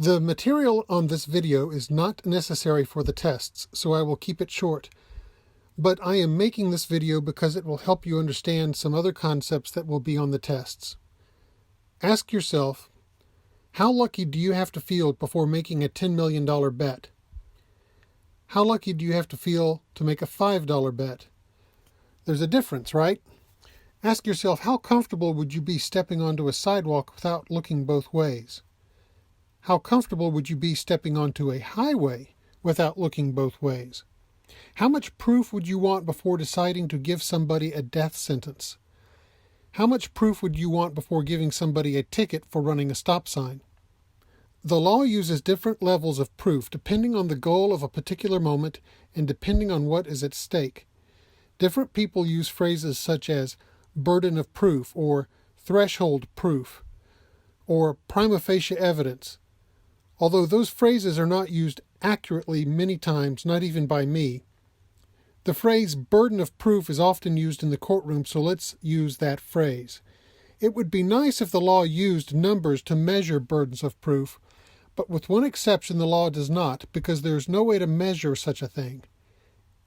The material on this video is not necessary for the tests, so I will keep it short. But I am making this video because it will help you understand some other concepts that will be on the tests. Ask yourself, how lucky do you have to feel before making a $10 million bet? How lucky do you have to feel to make a $5 bet? There's a difference, right? Ask yourself, how comfortable would you be stepping onto a sidewalk without looking both ways? How comfortable would you be stepping onto a highway without looking both ways? How much proof would you want before deciding to give somebody a death sentence? How much proof would you want before giving somebody a ticket for running a stop sign? The law uses different levels of proof depending on the goal of a particular moment and depending on what is at stake. Different people use phrases such as burden of proof or threshold proof or prima facie evidence. Although those phrases are not used accurately many times, not even by me, the phrase burden of proof is often used in the courtroom, so let's use that phrase. It would be nice if the law used numbers to measure burdens of proof, but with one exception the law does not, because there is no way to measure such a thing.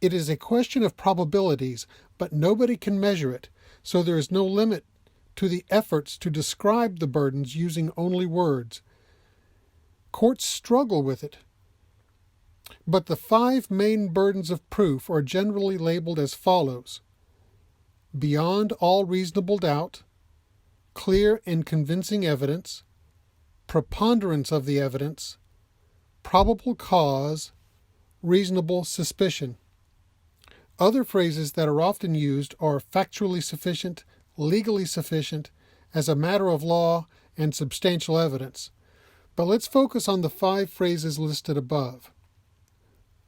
It is a question of probabilities, but nobody can measure it, so there is no limit to the efforts to describe the burdens using only words. Courts struggle with it. But the 5 main burdens of proof are generally labeled as follows: beyond all reasonable doubt, clear and convincing evidence, preponderance of the evidence, probable cause, reasonable suspicion. Other phrases that are often used are factually sufficient, legally sufficient, as a matter of law, and substantial evidence. But let's focus on the 5 phrases listed above.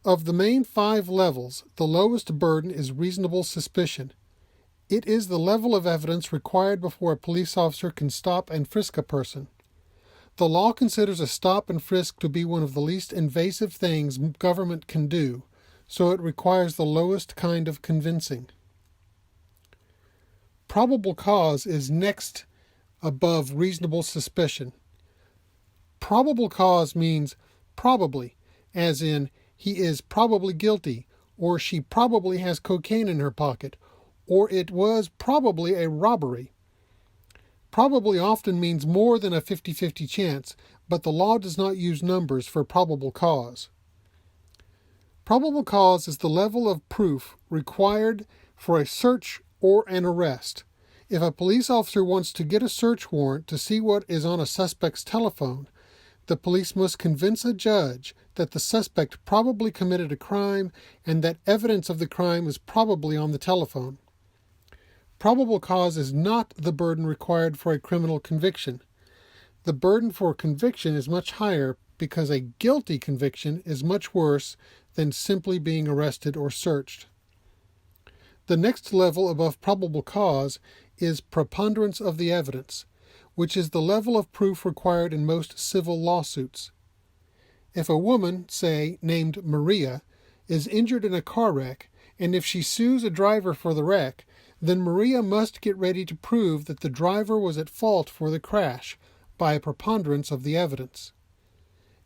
Of the main 5 levels, the lowest burden is reasonable suspicion. It is the level of evidence required before a police officer can stop and frisk a person. The law considers a stop and frisk to be one of the least invasive things government can do, so it requires the lowest kind of convincing. Probable cause is next above reasonable suspicion. Probable cause means probably, as in he is probably guilty, or she probably has cocaine in her pocket, or it was probably a robbery. Probably often means more than a 50-50 chance, but the law does not use numbers for probable cause. Probable cause is the level of proof required for a search or an arrest. If a police officer wants to get a search warrant to see what is on a suspect's telephone, the police must convince a judge that the suspect probably committed a crime and that evidence of the crime is probably on the telephone. Probable cause is not the burden required for a criminal conviction. The burden for conviction is much higher because a guilty conviction is much worse than simply being arrested or searched. The next level above probable cause is preponderance of the evidence, which is the level of proof required in most civil lawsuits. If a woman, say, named Maria, is injured in a car wreck, and if she sues a driver for the wreck, then Maria must get ready to prove that the driver was at fault for the crash by a preponderance of the evidence.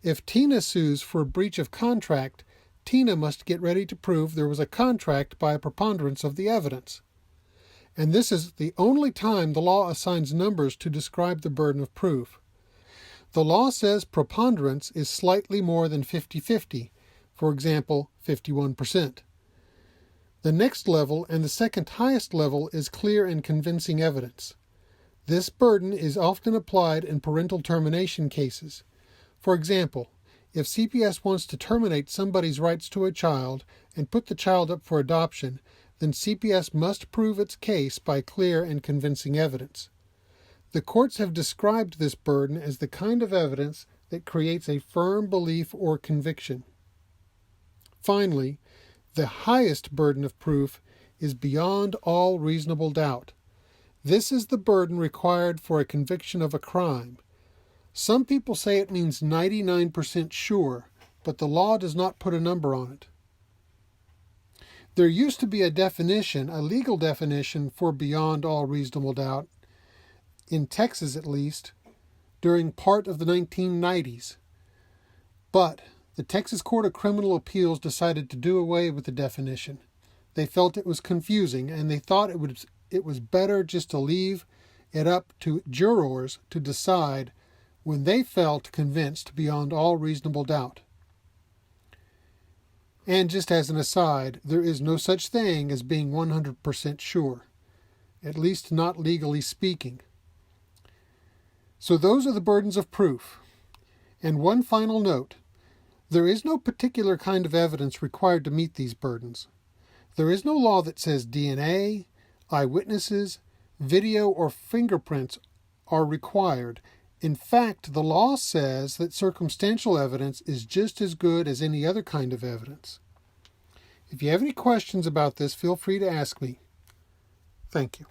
If Tina sues for a breach of contract, Tina must get ready to prove there was a contract by a preponderance of the evidence. And this is the only time the law assigns numbers to describe the burden of proof. The law says preponderance is slightly more than 50-50, for example, 51%. The next level and the second highest level is clear and convincing evidence. This burden is often applied in parental termination cases. For example, if CPS wants to terminate somebody's rights to a child and put the child up for adoption, then CPS must prove its case by clear and convincing evidence. The courts have described this burden as the kind of evidence that creates a firm belief or conviction. Finally, the highest burden of proof is beyond all reasonable doubt. This is the burden required for a conviction of a crime. Some people say it means 99% sure, but the law does not put a number on it. There used to be a legal definition for beyond all reasonable doubt, in Texas at least, during part of the 1990s. But the Texas Court of Criminal Appeals decided to do away with the definition. They felt it was confusing, and they thought it was better just to leave it up to jurors to decide when they felt convinced beyond all reasonable doubt. And just as an aside, there is no such thing as being 100% sure, at least not legally speaking. So those are the burdens of proof. And one final note, there is no particular kind of evidence required to meet these burdens. There is no law that says DNA, eyewitnesses, video, or fingerprints are required. In fact, the law says that circumstantial evidence is just as good as any other kind of evidence. If you have any questions about this, feel free to ask me. Thank you.